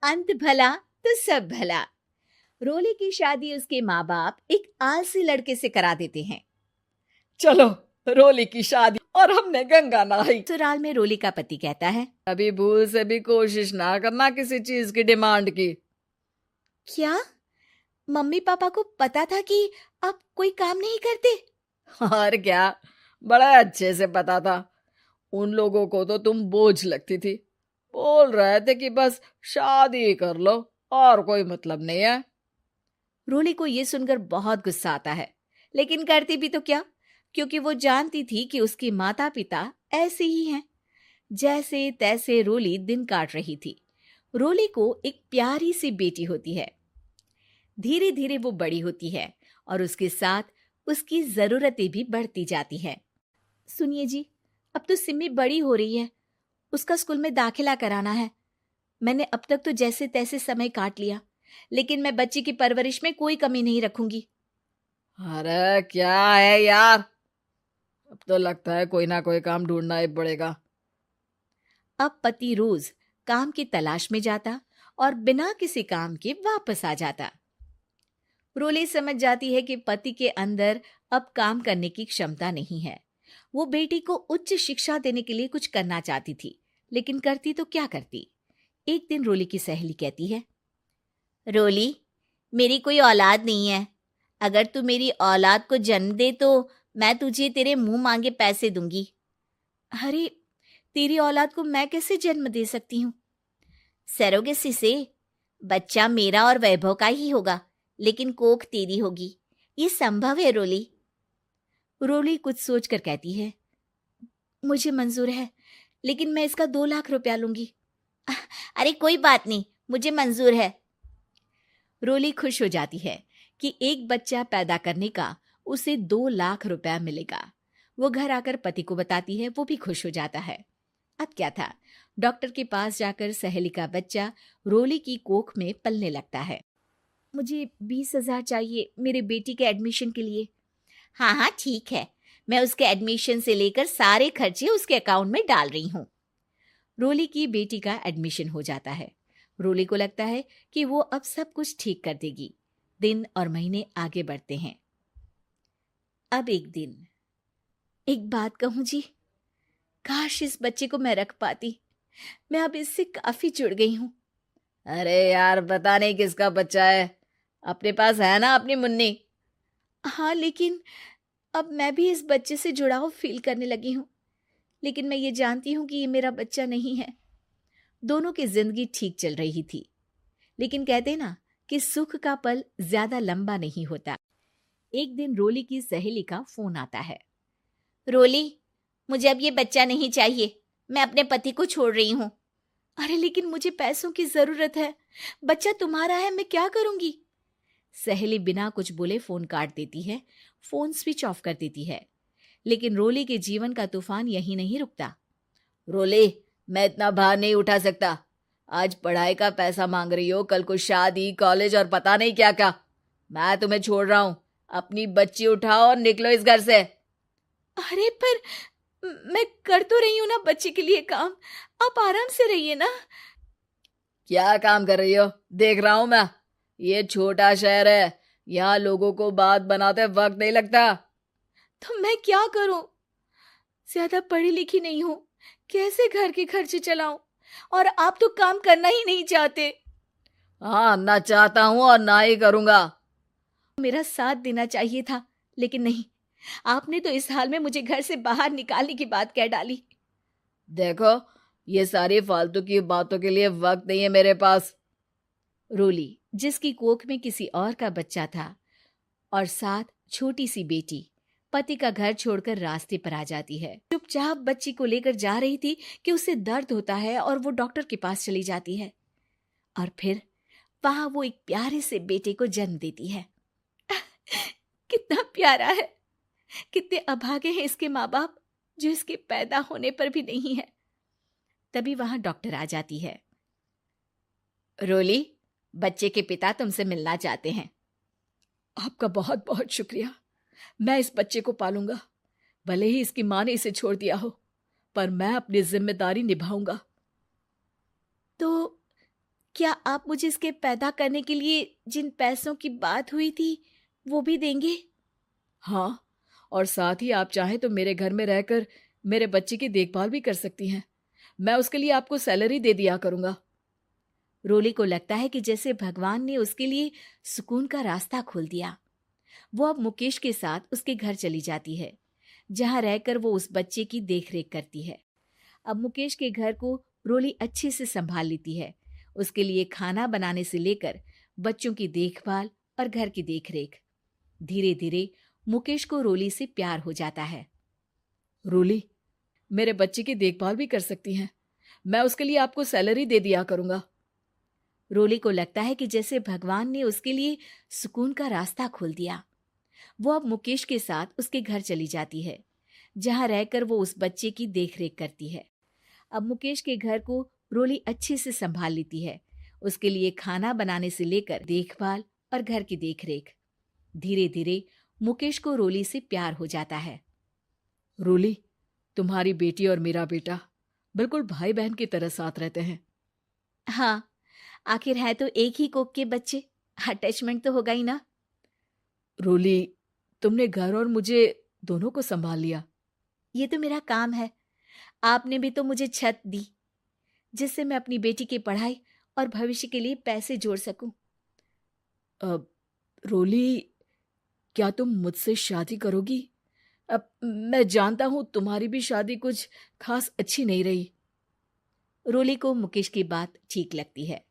अंत भला तो सब भला। रोली की शादी उसके माँ बाप एक आलसी लड़के से करा देते हैं। चलो रोली की शादी और हमने गंगा नहाई। ससुराल में रोली का पति कहता है, अभी भूल से भी कोशिश ना करना किसी चीज की डिमांड की। क्या मम्मी पापा को पता था कि आप कोई काम नहीं करते? और क्या, बड़ा अच्छे से पता था। उन लोगों को तो तुम बोझ लगती थी। बोल रहे थे कि बस शादी कर लो और कोई मतलब नहीं है। रोली को यह सुनकर बहुत गुस्सा आता है, लेकिन करती भी तो क्या, क्योंकि वो जानती थी कि उसके माता पिता ऐसे ही हैं। जैसे तैसे रोली दिन काट रही थी। रोली को एक प्यारी सी बेटी होती है। धीरे धीरे वो बड़ी होती है और उसके साथ उसकी जरूरतें भी बढ़ती जाती हैं। सुनिए जी, अब तो सिमी बड़ी हो रही है, उसका स्कूल में दाखिला कराना है। मैंने अब तक तो जैसे तैसे समय काट लिया, लेकिन मैं बच्ची की परवरिश में कोई कमी नहीं रखूंगी। अरे क्या है यार, अब तो लगता है कोई ना कोई काम ढूंढना ही पड़ेगा। अब पति रोज काम की तलाश में जाता और बिना किसी काम के वापस आ जाता। रोली समझ जाती है कि पति के अंदर अब काम करने की क्षमता नहीं है। वो बेटी को उच्च शिक्षा देने के लिए कुछ करना चाहती थी, लेकिन करती तो क्या करती। एक दिन रोली की सहेली कहती है, रोली, मेरी कोई औलाद नहीं है। अगर तू मेरी औलाद को जन्म दे तो मैं तुझे तेरे मुंह मांगे पैसे दूंगी। अरे, तेरी औलाद को मैं कैसे जन्म दे सकती हूँ? सरोगेसी से। बच्चा मेरा और वैभव का ही होगा, लेकिन कोख तेरी होगी। ये संभव है रोली। रोली कुछ सोचकर कहती है, मुझे मंजूर है, लेकिन मैं इसका 2 लाख रुपया लूंगी। अरे कोई बात नहीं, मुझे मंजूर है। रोली खुश हो जाती है कि एक बच्चा पैदा करने का उसे 2 लाख रुपया मिलेगा। वो घर आकर पति को बताती है, वो भी खुश हो जाता है। अब क्या था, डॉक्टर के पास जाकर सहेली का बच्चा रोली की कोख में पलने लगता है। मुझे 20,000 चाहिए मेरे बेटी के एडमिशन के लिए। हाँ हाँ ठीक है, मैं उसके एडमिशन से लेकर सारे खर्चे उसके अकाउंट में डाल रही हूँ। रोली की बेटी का एडमिशन हो जाता है। रोली को लगता है कि वो अब सब कुछ ठीक कर देगी। दिन और महीने आगे बढ़ते हैं। अब एक दिन, एक बात कहूं जी, काश इस बच्चे को मैं रख पाती। मैं अब इससे काफी जुड़ गई हूँ। अरे यार, पता नहीं किसका बच्चा है, अपने पास है ना अपनी मुन्नी। हाँ, लेकिन अब मैं भी इस बच्चे से जुड़ाव फील करने लगी हूँ। लेकिन मैं ये जानती हूँ कि ये मेरा बच्चा नहीं है। दोनों की जिंदगी ठीक चल रही थी, लेकिन कहते ना कि सुख का पल ज्यादा लंबा नहीं होता। एक दिन रोली की सहेली का फोन आता है। रोली, मुझे अब ये बच्चा नहीं चाहिए, मैं अपने पति को छोड़ रही हूँ। अरे लेकिन मुझे पैसों की जरूरत है, बच्चा तुम्हारा है, मैं क्या करूंगी? सहेली बिना कुछ बोले फोन काट देती है, फोन स्विच ऑफ कर देती है। लेकिन रोली के जीवन का तूफान यहीं नहीं रुकता। रोली, मैं इतना भार नहीं उठा सकता। आज पढ़ाई का पैसा मांग रही हो, कल को शादी, कॉलेज और पता नहीं क्या क्या। मैं तुम्हें छोड़ रहा हूँ। अपनी बच्ची उठाओ और निकलो इस घर से। अरे पर मैं कर तो रही हूं ना बच्चे के लिए काम, आप आराम से रहिए ना। क्या काम कर रही हो? देख रहा हूं मैं। ये छोटा शहर है, यहाँ लोगों को बात बनाते वक्त नहीं लगता। तो मैं क्या करूं? ज्यादा पढ़ी लिखी नहीं हूं, कैसे घर के खर्चे चलाऊं? और आप तो काम करना ही नहीं चाहते। हाँ, ना चाहता हूं और ना ही करूंगा। मेरा साथ देना चाहिए था, लेकिन नहीं, आपने तो इस हाल में मुझे घर से बाहर निकालने की बात कह डाली। देखो, ये सारी फालतू की बातों के लिए वक्त नहीं है मेरे पास। रोली, जिसकी कोख में किसी और का बच्चा था और साथ छोटी सी बेटी, पति का घर छोड़कर रास्ते पर आ जाती है। चुपचाप बच्ची को लेकर जा रही थी कि उसे दर्द होता है और वो डॉक्टर के पास चली जाती है। और फिर वहां वो एक प्यारे से बेटे को जन्म देती है। कितना प्यारा है, कितने अभागे हैं इसके माँ बाप जो इसके पैदा होने पर भी नहीं है। तभी वहां डॉक्टर आ जाती है। रोली, बच्चे के पिता तुमसे मिलना चाहते हैं। आपका बहुत बहुत शुक्रिया। मैं इस बच्चे को पालूंगा, भले ही इसकी माँ ने इसे छोड़ दिया हो, पर मैं अपनी जिम्मेदारी निभाऊंगा। तो क्या आप मुझे इसके पैदा करने के लिए जिन पैसों की बात हुई थी वो भी देंगे? हाँ, और साथ ही आप चाहें तो मेरे घर में रहकर मेरे बच्चे की देखभाल भी कर सकती हैं। मैं उसके लिए आपको सैलरी दे दिया करूँगा। रोली को लगता है कि जैसे भगवान ने उसके लिए सुकून का रास्ता खोल दिया। वो अब मुकेश के साथ उसके घर चली जाती है, जहां रहकर वो उस बच्चे की देखरेख करती है। अब मुकेश के घर को रोली अच्छे से संभाल लेती है। उसके लिए खाना बनाने से लेकर बच्चों की देखभाल और घर की देखरेख। धीरे धीरे मुकेश को रोली से प्यार हो जाता है। रोली, मेरे बच्चे की देखभाल भी कर सकती हैं। मैं उसके लिए आपको सैलरी दे दिया करूँगा। रोली को लगता है कि जैसे भगवान ने उसके लिए सुकून का रास्ता खोल दिया। वो अब मुकेश के साथ उसके घर चली जाती है, जहां रहकर वो उस बच्चे की देखरेख करती है। अब मुकेश के घर को रोली अच्छे से संभाल लेती है। उसके लिए खाना बनाने से लेकर देखभाल और घर की देखरेख। धीरे धीरे मुकेश को रोली से प्यार हो जाता है। रोली, तुम्हारी बेटी और मेरा बेटा बिल्कुल भाई बहन की तरह साथ रहते हैं। हाँ, आखिर है तो एक ही कोख के बच्चे, अटैचमेंट तो होगा ही ना। रोली, तुमने घर और मुझे दोनों को संभाल लिया। ये तो मेरा काम है। आपने भी तो मुझे छत दी, जिससे मैं अपनी बेटी की पढ़ाई और भविष्य के लिए पैसे जोड़ सकूं। अब रोली, क्या तुम मुझसे शादी करोगी? अब मैं जानता हूं तुम्हारी भी शादी कुछ खास अच्छी नहीं रही। रोली को मुकेश की बात ठीक लगती है।